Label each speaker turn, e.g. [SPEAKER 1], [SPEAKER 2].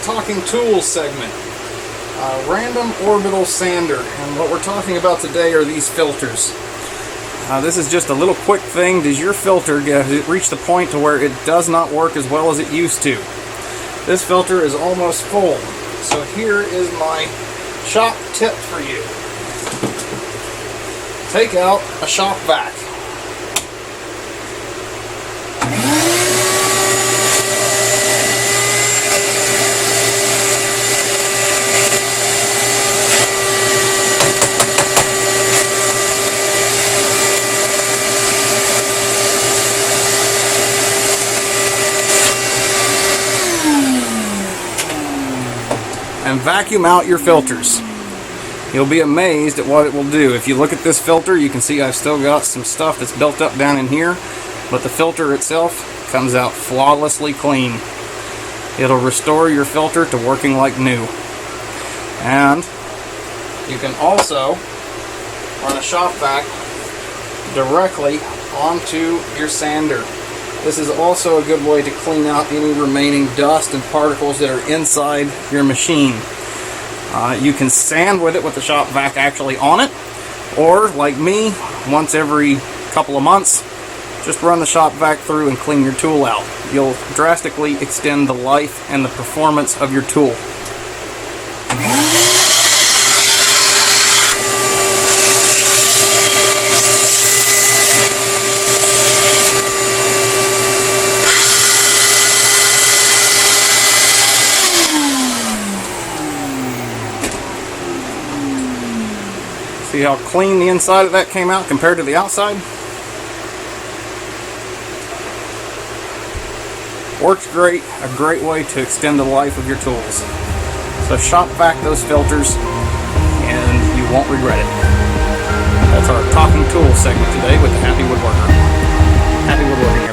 [SPEAKER 1] Talking Tools segment. Random orbital sander. And what we're talking about today are these filters. This is just a little quick thing. Does your filter reach the point to where it does not work as well as it used to? This filter is almost full. So here is my shop tip for you. Take out a shop vac. And vacuum out your filters. You'll be amazed at what it will do. If you look at this filter, you can see I've still got some stuff that's built up down in here, but the filter itself comes out flawlessly clean. It'll restore your filter to working like new. And you can also run a shop vac directly onto your sander. This is also a good way to clean out any remaining dust and particles that are inside your machine. You can sand with it with the shop vac actually on it, or like me, once every couple of months, just run the shop vac through and clean your tool out. You'll drastically extend the life and the performance of your tool. See how clean the inside of that came out compared to the outside? Works great, a great way to extend the life of your tools. So shop vac those filters and you won't regret it. That's our Talking Tools segment today with the Happy Woodworker. Happy Woodworking.